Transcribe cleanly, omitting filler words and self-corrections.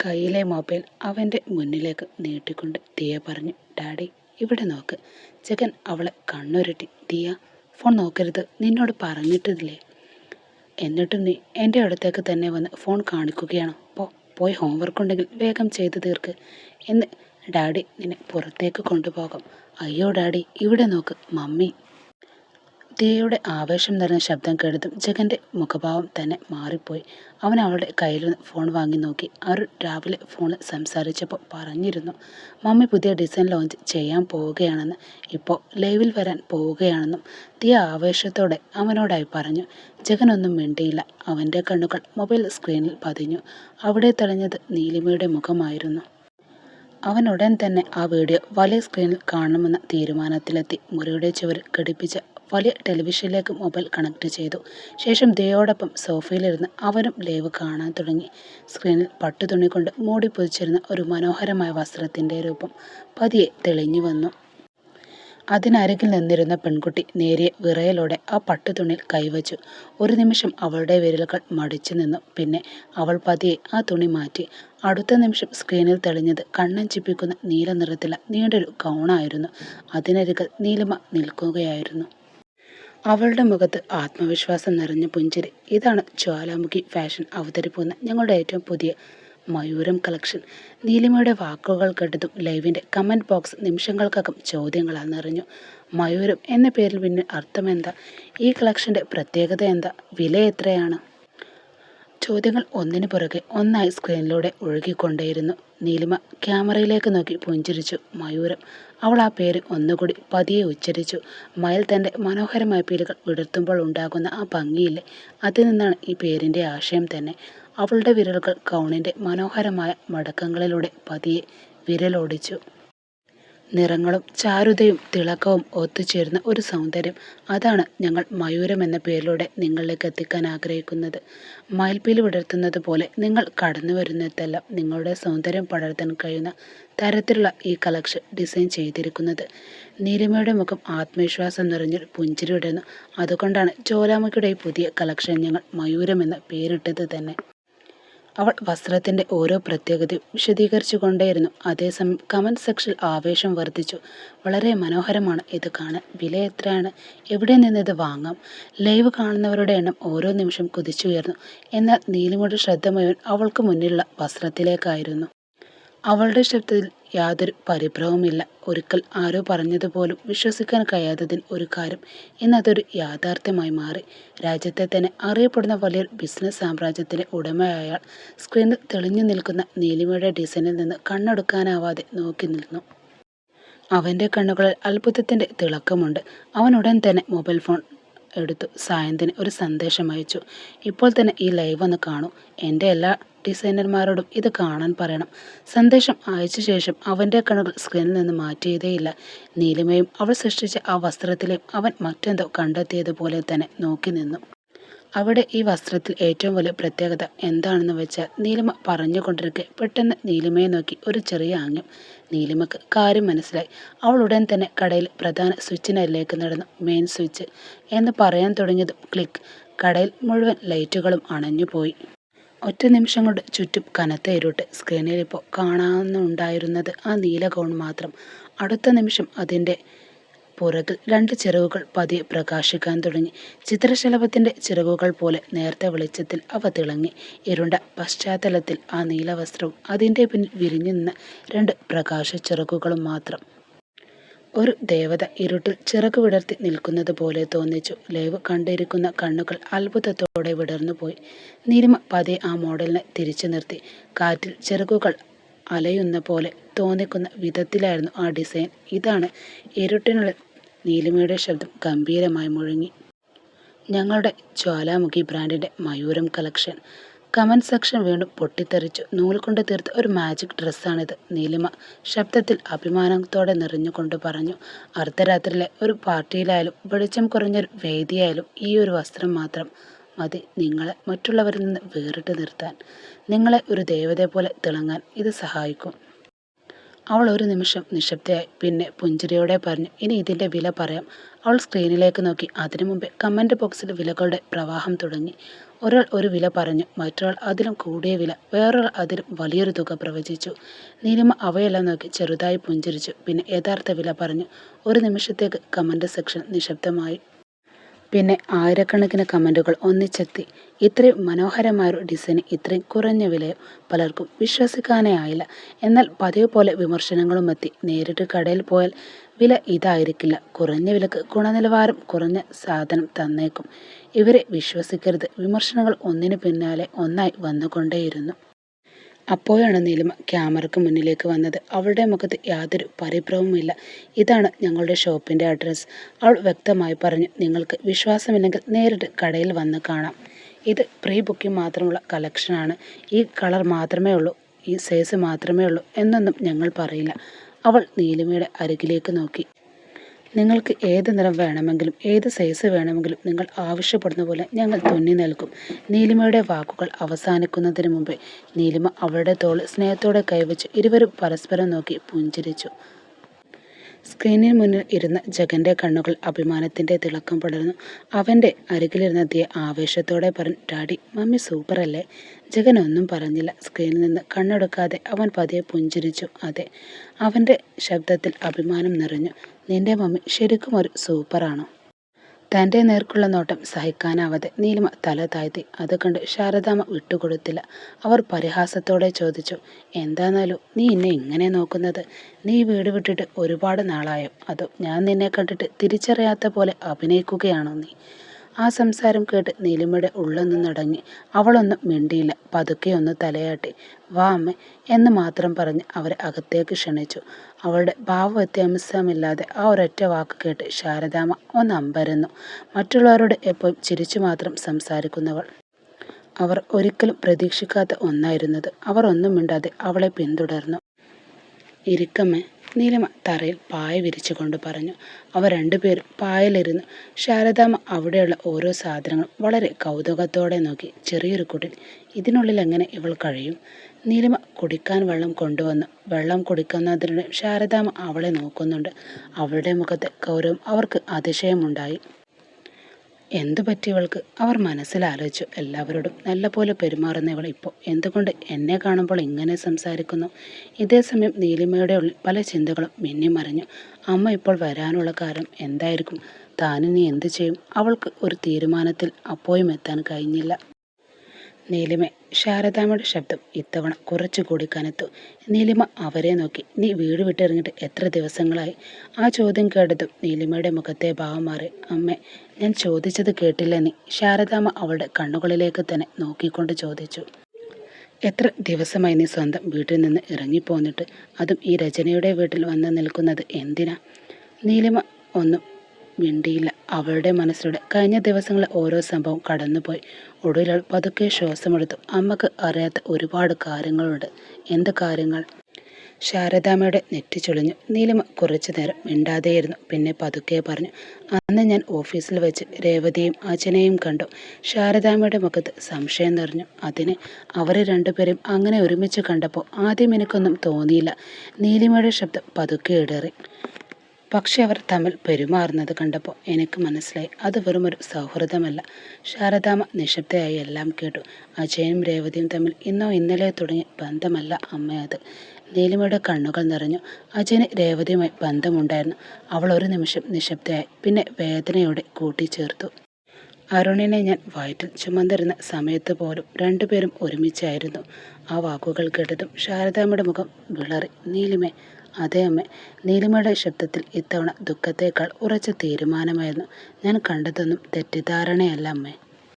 കയ്യിലെ മൊബൈൽ അവൻ്റെ മുന്നിലേക്ക് നീട്ടിക്കൊണ്ട് ദിയ പറഞ്ഞു. ഡാഡി, ഇവിടെ നോക്ക്. ജഗൻ അവളെ കണ്ണുരുട്ടി. ദിയ, ഫോൺ നോക്കരുത്, നിന്നോട് പറഞ്ഞിട്ടില്ലേ? എന്നിട്ടും നീ എൻ്റെ അടുത്തേക്ക് തന്നെ വന്ന് ഫോൺ കാണിക്കുകയാണോ? പോയി ഹോംവർക്ക് ഉണ്ടെങ്കിൽ വേഗം ചെയ്ത് തീർക്ക് എന്ന് ഡാഡി നിന്നെ പുറത്തേക്ക് കൊണ്ടുപോകാം. അയ്യോ ഡാഡി, ഇവിടെ നോക്ക്, മമ്മി. ദിയയുടെ ആവേശം നിറഞ്ഞ ശബ്ദം കേട്ടതും ജഗൻ്റെ മുഖഭാവം തന്നെ മാറിപ്പോയി. അവൻ അവളുടെ കയ്യിൽ നിന്ന് ഫോൺ വാങ്ങി നോക്കി. അരുൺ രാവിലെ ഫോണിൽ സംസാരിച്ചപ്പോൾ പറഞ്ഞിരുന്നു, മമ്മി പുതിയ ഡിസൈൻ ലോഞ്ച് ചെയ്യാൻ പോവുകയാണെന്ന്, ഇപ്പോൾ ലൈവിൽ വരാൻ പോവുകയാണെന്നും ദിയ ആവേശത്തോടെ അവനോടായി പറഞ്ഞു. ജഗനൊന്നും മിണ്ടിയില്ല. അവൻ്റെ കണ്ണുകൾ മൊബൈൽ സ്ക്രീനിൽ പതിഞ്ഞു. അവിടെ തെളിഞ്ഞത് നീലിമയുടെ മുഖമായിരുന്നു. അവൻ ഉടൻ തന്നെ ആ വീഡിയോ വലിയ സ്ക്രീനിൽ കാണണമെന്ന തീരുമാനത്തിലെത്തി. മുറിയുടെ ചുവരിൽ ഘടിപ്പിച്ച വലിയ ടെലിവിഷനിലേക്ക് മൊബൈൽ കണക്ട് ചെയ്തു. ശേഷം ദിയയോടൊപ്പം സോഫയിലിരുന്ന് അവനും ലൈവ് കാണാൻ തുടങ്ങി. സ്ക്രീനിൽ പട്ടുതുണി കൊണ്ട് മൂടി പൊതിച്ചിരുന്ന ഒരു മനോഹരമായ വസ്ത്രത്തിൻ്റെ രൂപം പതിയെ തെളിഞ്ഞു വന്നു. അതിനരികിൽ നിന്നിരുന്ന പെൺകുട്ടി നേരിയ വിറയലോടെ ആ പട്ടുതുണിയിൽ കൈവച്ചു. ഒരു നിമിഷം അവളുടെ വിരലുകൾ മടിച്ചു നിന്നു. പിന്നെ അവൾ പതിയെ ആ തുണി മാറ്റി. അടുത്ത നിമിഷം സ്ക്രീനിൽ തെളിഞ്ഞത് കണ്ണഞ്ചിപ്പിക്കുന്ന നീല നിറത്തിലുള്ള നീണ്ടൊരു ഗൗണായിരുന്നു. അതിനരികിൽ നീലിമ നിൽക്കുകയായിരുന്നു. അവളുടെ മുഖത്ത് ആത്മവിശ്വാസം നിറഞ്ഞ പുഞ്ചിരി. ഇതാണ് ജ്വാലാമുഖി ഫാഷൻ അവതരിപ്പിക്കുന്ന ഞങ്ങളുടെ ഏറ്റവും പുതിയ മയൂരം കളക്ഷൻ. നീലിമയുടെ വാക്കുകൾ കേട്ടതും ലൈവിൻ്റെ കമൻറ്റ് ബോക്സ് നിമിഷങ്ങൾക്കകം ചോദ്യങ്ങളാൽ നിറഞ്ഞു. മയൂരം എന്ന പേരിൽ പിന്നെ അർത്ഥമെന്താ? ഈ കളക്ഷൻ്റെ പ്രത്യേകത എന്താ? വില എത്രയാണ്? ചോദ്യങ്ങൾ ഒന്നിനു പുറകെ ഒന്നായി സ്ക്രീനിലൂടെ ഒഴുകിക്കൊണ്ടേയിരുന്നു. നീലിമ ക്യാമറയിലേക്ക് നോക്കി പുഞ്ചിരിച്ചു. മയൂരം. അവൾ ആ പേര് ഒന്നുകൂടി പതിയെ ഉച്ചരിച്ചു. മയിൽ തൻ്റെ മനോഹരമായ പീലുകൾ വിടർത്തുമ്പോൾ ഉണ്ടാകുന്ന ആ ഭംഗിയില്ലേ, അതിൽ നിന്നാണ് ഈ പേരിൻ്റെ ആശയം തന്നെ. അവളുടെ വിരലുകൾ ഗൗണിൻ്റെ മനോഹരമായ മടക്കങ്ങളിലൂടെ പതിയെ വിരലോടിച്ചു. നിറങ്ങളും ചാരുതയും തിളക്കവും ഒത്തുചേരുന്ന ഒരു സൗന്ദര്യം. അതാണ് ഞങ്ങൾ മയൂരം എന്ന പേരിലൂടെ നിങ്ങളിലേക്ക് എത്തിക്കാൻ ആഗ്രഹിക്കുന്നത്. മയിൽപ്പീലി വിടർത്തുന്നത് പോലെ നിങ്ങൾ കടന്നു വരുന്നിടത്തെല്ലാം നിങ്ങളുടെ സൗന്ദര്യം പടർത്താൻ കഴിയുന്ന തരത്തിലുള്ള ഈ കളക്ഷൻ ഡിസൈൻ ചെയ്തിരിക്കുന്നത്. നീലിമയുടെ മുഖം ആത്മവിശ്വാസം നിറഞ്ഞൊരു പുഞ്ചിരി വിടുന്നു. അതുകൊണ്ടാണ് ജ്വാലാമുഖിയുടെ ഈ പുതിയ കളക്ഷൻ ഞങ്ങൾ മയൂരം എന്ന പേരിട്ടത് തന്നെ. അവൾ വസ്ത്രത്തിൻ്റെ ഓരോ പ്രത്യേകതയും വിശദീകരിച്ചു കൊണ്ടേയിരുന്നു. അതേസമയം കമൻറ്റ് സെക്ഷനിൽ ആവേശം വർദ്ധിച്ചു. വളരെ മനോഹരമാണ് ഇത് കാണാൻ. വില എത്രയാണ്? എവിടെ നിന്ന് ഇത് വാങ്ങാം? ലൈവ് കാണുന്നവരുടെ എണ്ണം ഓരോ നിമിഷം കുതിച്ചുയർന്നു. എന്നാൽ നീലിമയുടെ ശ്രദ്ധ മുഴുവൻ അവൾക്ക് മുന്നിലുള്ള വസ്ത്രത്തിലേക്കായിരുന്നു. അവളുടെ ശബ്ദത്തിൽ യാതൊരു പരിഭ്രമവുമില്ല. ഒരിക്കൽ ആരോ പറഞ്ഞതുപോലും വിശ്വസിക്കാൻ കഴിയാത്തതിന് ഒരു കാര്യം ഇന്നതൊരു യാഥാർത്ഥ്യമായി മാറി. രാജ്യത്തെ തന്നെ അറിയപ്പെടുന്ന വലിയൊരു ബിസിനസ് സാമ്രാജ്യത്തിൻ്റെ ഉടമയായ സ്ക്രീനിൽ തെളിഞ്ഞു നിൽക്കുന്ന നീലിമയുടെ ഡിസൈനിൽ നിന്ന് കണ്ണെടുക്കാനാവാതെ നോക്കി നിന്നു. അവൻ്റെ കണ്ണുകളിൽ അത്ഭുതത്തിൻ്റെ തിളക്കമുണ്ട്. അവൻ ഉടൻ തന്നെ മൊബൈൽ ഫോൺ എടുത്തു സായന്തിന് ഒരു സന്ദേശം അയച്ചു. ഇപ്പോൾ തന്നെ ഈ ലൈവ് ഒന്ന് കാണൂ. എൻ്റെ എല്ലാ ഡിസൈനർമാരോടും ഇത് കാണാൻ പറയണം. സന്ദേശം അയച്ച ശേഷം അവൻ്റെ കണ്ണുകൾ സ്ക്രീനിൽ നിന്ന് മാറ്റിയതേയില്ല. നീലിമയും അവൾ സൃഷ്ടിച്ച ആ വസ്ത്രത്തിലെയും അവൻ മറ്റെന്തോ കണ്ടെത്തിയതുപോലെ തന്നെ നോക്കി നിന്നു. അവിടെ ഈ വസ്ത്രത്തിൽ ഏറ്റവും വലിയ പ്രത്യേകത എന്താണെന്ന് വെച്ചാൽ, നീലിമ പറഞ്ഞുകൊണ്ടിരിക്കെ പെട്ടെന്ന് നീലിമയെ നോക്കി ഒരു ചെറിയ ആംഗ്യം. നീലിമക്ക് കാര്യം മനസ്സിലായി. അവൾ ഉടൻ തന്നെ കടയിൽ പ്രധാന സ്വിച്ചിനരിലേക്ക് നടന്നു. മെയിൻ സ്വിച്ച് എന്ന് പറയാൻ തുടങ്ങിയതും ക്ലിക്ക്. കടയിൽ മുഴുവൻ ലൈറ്റുകളും അണഞ്ഞുപോയി. ഒറ്റ നിമിഷം കൊണ്ട് ചുറ്റും കനത്ത ഇരുട്ട്. സ്ക്രീനിൽ ഇപ്പോൾ കാണാനുണ്ടായിരുന്നത് ആ നീല ഗൗൺ മാത്രം. അടുത്ത നിമിഷം അതിൻ്റെ പുറകിൽ രണ്ട് ചിറകുകൾ പതിയെ പ്രകാശിക്കാൻ തുടങ്ങി. ചിത്രശലഭത്തിൻ്റെ ചിറകുകൾ പോലെ നേർത്ത വെളിച്ചത്തിൽ അവ തിളങ്ങി. ഇരുണ്ട പശ്ചാത്തലത്തിൽ ആ നീലവസ്ത്രവും അതിൻ്റെ പിന്നിൽ വിരിഞ്ഞു നിന്ന രണ്ട് പ്രകാശ ചിറകുകളും മാത്രം. ഒരു ദേവത ഇരുട്ടിൽ ചിറകു വിടർത്തി നിൽക്കുന്നത് പോലെ തോന്നിച്ചു. ലൈവ് കണ്ടിരിക്കുന്ന കണ്ണുകൾ അത്ഭുതത്തോടെ വിടർന്നുപോയി. നീലിമ പതിയെ ആ മോഡലിനെ തിരിച്ചു നിർത്തി. കാറ്റിൽ ചിറകുകൾ അലയുന്ന പോലെ തോന്നിക്കുന്ന വിധത്തിലായിരുന്നു ആ ഡിസൈൻ. ഇതാണ്. ഇരുട്ടിനുള്ളിൽ നീലിമയുടെ ശബ്ദം ഗംഭീരമായി മുഴങ്ങി. ഞങ്ങളുടെ ജ്വാലാമുഖി ബ്രാൻഡിൻ്റെ മയൂരം കളക്ഷൻ. കമൻറ്റ് സെക്ഷൻ വീണ്ടും പൊട്ടിത്തെറിച്ചു. നൂൽ കൊണ്ട് തീർത്ത ഒരു മാജിക് ഡ്രസ്സാണിത്. നീലിമ ശബ്ദത്തിൽ അഭിമാനത്തോടെ നിറഞ്ഞുകൊണ്ട് പറഞ്ഞു. അർദ്ധരാത്രിയിലെ ഒരു പാർട്ടിയിലായാലും വെളിച്ചം കുറഞ്ഞൊരു വേദിയായാലും ഈ ഒരു വസ്ത്രം മാത്രം മതി നിങ്ങളെ മറ്റുള്ളവരിൽ നിന്ന് വേറിട്ട് നിർത്താൻ. നിങ്ങളെ ഒരു ദേവതയെ പോലെ തിളങ്ങാൻ ഇത് സഹായിക്കും. അവൾ ഒരു നിമിഷം നിശബ്ദയായി. പിന്നെ പുഞ്ചിരിയോടെ പറഞ്ഞു, ഇനി ഇതിൻ്റെ വില പറയാം. അവൾ സ്ക്രീനിലേക്ക് നോക്കി. അതിനു മുമ്പേ കമൻറ്റ് ബോക്സിൽ വിലകളുടെ പ്രവാഹം തുടങ്ങി. ഒരാൾ ഒരു വില പറഞ്ഞു, മറ്റൊരാൾ അതിലും കൂടിയ വില, വേറൊരാൾ അതിലും വലിയൊരു തുക പ്രവചിച്ചു. നീലിമ അവയെല്ലാം നോക്കി ചെറുതായി പുഞ്ചിരിച്ചു. പിന്നെ യഥാർത്ഥ വില പറഞ്ഞു. ഒരു നിമിഷത്തേക്ക് കമൻറ്റ് സെക്ഷൻ നിശബ്ദമായി. പിന്നെ ആയിരക്കണക്കിന് കമൻറ്റുകൾ ഒന്നിച്ചെത്തി. ഇത്രയും മനോഹരമായൊരു ഡിസൈന് ഇത്രയും കുറഞ്ഞ വിലയോ? പലർക്കും വിശ്വസിക്കാനേ ആയില്ല. എന്നാൽ പതിവ് പോലെ വിമർശനങ്ങളും എത്തി. നേരിട്ട് കടയിൽ പോയാൽ വില ഇതായിരിക്കില്ല, കുറഞ്ഞ വിലക്ക് ഗുണനിലവാരം കുറഞ്ഞ സാധനം തന്നേക്കും, ഇവരെ വിശ്വസിക്കരുത്. വിമർശനങ്ങൾ ഒന്നിനു പിന്നാലെ ഒന്നായി വന്നുകൊണ്ടേയിരുന്നു. അപ്പോഴാണ് നീലിമ ക്യാമറയ്ക്ക് മുന്നിലേക്ക് വന്നത്. അവളുടെ മുഖത്ത് യാതൊരു പരിഭ്രമവുമില്ല. ഇതാണ് ഞങ്ങളുടെ ഷോപ്പിൻ്റെ അഡ്രസ്സ്, അവൾ വ്യക്തമായി പറഞ്ഞു. നിങ്ങൾക്ക് വിശ്വാസമില്ലെങ്കിൽ നേരിട്ട് കടയിൽ വന്ന് കാണാം. ഇത് പ്രീ ബുക്കിംഗ് മാത്രമുള്ള കളക്ഷനാണ്. ഈ കളർ മാത്രമേ ഉള്ളൂ, ഈ സൈസ് മാത്രമേ ഉള്ളൂ എന്നൊന്നും ഞങ്ങൾ പറയില്ല. അവൾ നീലിമയുടെ അരികിലേക്ക് നോക്കി. നിങ്ങൾക്ക് ഏത് നിറം വേണമെങ്കിലും ഏത് സൈസ് വേണമെങ്കിലും നിങ്ങൾ ആവശ്യപ്പെടുന്ന പോലെ ഞങ്ങൾ തുന്നി നൽകും. നീലിമയുടെ വാക്കുകൾ അവസാനിക്കുന്നതിന് മുമ്പേ നീലിമ അവളുടെ തോളിൽ സ്നേഹത്തോടെ കൈവച്ച് ഇരുവരും പരസ്പരം നോക്കി പുഞ്ചിരിച്ചു. സ്ക്രീനിന് മുന്നിൽ ഇരുന്ന ജഗന്റെ കണ്ണുകൾ അഭിമാനത്തിൻ്റെ തിളക്കം പടർന്നു. അവൻ്റെ അരികിലിരുന്ന ദിയ ആവേശത്തോടെ പറഞ്ഞു, ഡാഡി, മമ്മി സൂപ്പറല്ലേ? ജഗൻ ഒന്നും പറഞ്ഞില്ല. സ്ക്രീനിൽ നിന്ന് കണ്ണെടുക്കാതെ അവൻ പതിയെ പുഞ്ചിരിച്ചു. അതെ, അവൻ്റെ ശബ്ദത്തിൽ അഭിമാനം നിറഞ്ഞു. നിന്റെ മമ്മി ശരിക്കും ഒരു സൂപ്പറാണോ? തൻ്റെ നേർക്കുള്ള നോട്ടം സഹിക്കാനാവാതെ നീലിമ തല താഴ്ത്തി. അത് കണ്ട് ശാരദാമ്മ വിട്ടുകൊടുത്തില്ല. അവർ പരിഹാസത്തോടെ ചോദിച്ചു, എന്താന്നാലും നീ എന്നെ ഇങ്ങനെ നോക്കുന്നത്? നീ വീട് വിട്ടിട്ട് ഒരുപാട് നാളായോ? അതോ ഞാൻ നിന്നെ കണ്ടിട്ട് തിരിച്ചറിയാത്ത പോലെ അഭിനയിക്കുകയാണോ നീ? ആ സംസാരം കേട്ട് നീലിമയുടെ ഉള്ളൊന്ന് നടങ്ങി. അവളൊന്നും മിണ്ടിയില്ല. പതുക്കെ ഒന്ന് തലയാട്ടി. വാ അമ്മേ എന്ന് മാത്രം പറഞ്ഞ് അവരെ അകത്തേക്ക് ക്ഷണിച്ചു. അവളുടെ ഭാവവ്യത്യാസമില്ലാതെ ആ ഒരൊറ്റ വാക്ക് കേട്ട് ശാരദാമ്മ ഒന്ന് അമ്പരന്നു. മറ്റുള്ളവരോട് എപ്പോഴും ചിരിച്ചു മാത്രം സംസാരിക്കുന്നവൾ. അവർ ഒരിക്കലും പ്രതീക്ഷിക്കാത്ത ഒന്നായിരുന്നത്. അവർ ഒന്നും മിണ്ടാതെ അവളെ പിന്തുടർന്നു. ഇരിക്കമ്മേ, നീലിമ തറയിൽ പായ വിരിച്ചുകൊണ്ട് പറഞ്ഞു. അവർ രണ്ടുപേരും പായലിരുന്നു. ശാരദാമ്മ അവിടെയുള്ള ഓരോ സാധനങ്ങളും വളരെ കൗതുകത്തോടെ നോക്കി. ചെറിയൊരു കുടിൽ, ഇതിനുള്ളിൽ എങ്ങനെ ഇവൾ കഴിയും? നീലിമ കുടിക്കാൻ വെള്ളം കൊണ്ടുവന്നു. വെള്ളം കുടിക്കുന്നതിനിടെ ശാരദാമ്മ അവളെ നോക്കുന്നുണ്ട്. അവളുടെ മുഖത്തെ ഗൗരവം അവർക്ക് അതിശയമുണ്ടായി. എന്തു പറ്റിയവൾക്ക്? അവർ മനസ്സിലാലോചിച്ചു. എല്ലാവരോടും നല്ലപോലെ പെരുമാറുന്നവൾ ഇപ്പോൾ എന്തുകൊണ്ട് എന്നെ കാണുമ്പോൾ ഇങ്ങനെ സംസാരിക്കുന്നു? ഇതേസമയം നീലിമയുടെ ഉള്ളിൽ പല ചിന്തകളും മിന്നിമറിഞ്ഞു. അമ്മ ഇപ്പോൾ വരാനുള്ള കാരണം എന്തായിരിക്കും? താനിനി എന്തു ചെയ്യും? അവൾക്ക് ഒരു തീരുമാനത്തിൽ അപ്പോഴും എത്താൻ കഴിഞ്ഞില്ല. നീലിമ, ശാരദാമ്മയുടെ ശബ്ദം ഇത്തവണ കുറച്ചുകൂടി കനത്തു. നീലിമ അവരെ നോക്കി. നീ വീട് വിട്ടിറങ്ങിയിട്ട് എത്ര ദിവസങ്ങളായി? ആ ചോദ്യം കേട്ടതും നീലിമയുടെ മുഖത്തെ ഭാവം മാറി. അമ്മേ, ഞാൻ ചോദിച്ചത് കേട്ടില്ല നീ? ശാരദാമ്മ അവളുടെ കണ്ണുകളിലേക്ക് തന്നെ നോക്കിക്കൊണ്ട് ചോദിച്ചു. എത്ര ദിവസമായി നീ സ്വന്തം വീട്ടിൽ നിന്ന് ഇറങ്ങിപ്പോന്നിട്ട്? അതും ഈ രചനയുടെ വീട്ടിൽ വന്ന് നിൽക്കുന്നത് എന്തിനാ? നീലിമ ഒന്നും മിണ്ടിയില്ല. അവളുടെ മനസ്സിലൂടെ കഴിഞ്ഞ ദിവസങ്ങളിലെ ഓരോ സംഭവം കടന്നുപോയി. ഒടുവിൽ പതുക്കെ ശ്വാസമെടുത്തു. അമ്മക്ക് അറിയാത്ത ഒരുപാട് കാര്യങ്ങളുണ്ട്. എന്ത് കാര്യങ്ങൾ? ശാരദാമ്മയുടെ നെറ്റി ചുളിഞ്ഞു. നീലിമ കുറച്ചു നേരം മിണ്ടാതെയിരുന്നു. പിന്നെ പതുക്കെ പറഞ്ഞു, അന്ന് ഞാൻ ഓഫീസിൽ വെച്ച് രേവതിയെയും അച്ഛനെയും കണ്ടു. ശാരദാമ്മയുടെ മുഖത്ത് സംശയം നിറഞ്ഞു. അതിന് അവരെ രണ്ടുപേരും അങ്ങനെ ഒരുമിച്ച് കണ്ടപ്പോൾ ആദ്യം എനിക്കൊന്നും തോന്നിയില്ല. നീലിമയുടെ ശബ്ദം പതുക്കെ ഇടറി. പക്ഷെ അവർ തമ്മിൽ പെരുമാറുന്നത് കണ്ടപ്പോൾ എനിക്ക് മനസ്സിലായി, അത് വെറുമൊരു സൗഹൃദമല്ല. ശാരദാമ്മ നിശബ്ദയായി എല്ലാം കേട്ടു. അജയനും രേവതിയും തമ്മിൽ ഇന്നോ ഇന്നലെ തുടങ്ങിയ ബന്ധമല്ല അമ്മ അത്. നീലിമയുടെ കണ്ണുകൾ നിറഞ്ഞു. അജയന് രേവതിയുമായി ബന്ധമുണ്ടായിരുന്നു. അവൾ ഒരു നിമിഷം നിശബ്ദയായി. പിന്നെ വേദനയോടെ കൂട്ടിച്ചേർത്തു. അരുണിനെ ഞാൻ വയറ്റിൽ ചുമന്നിരുന്ന സമയത്ത് പോലും രണ്ടുപേരും ഒരുമിച്ചായിരുന്നു. ആ വാക്കുകൾ കേട്ടതും ശാരദാമ്മയുടെ മുഖം വിളറി. നീലിമേ? അതേ അമ്മേ. നീലിമയുടെ ശബ്ദത്തിൽ ഇത്തവണ ദുഃഖത്തേക്കാൾ ഉറച്ച തീരുമാനമായിരുന്നു. ഞാൻ കണ്ടതൊന്നും തെറ്റിദ്ധാരണയല്ല അമ്മേ.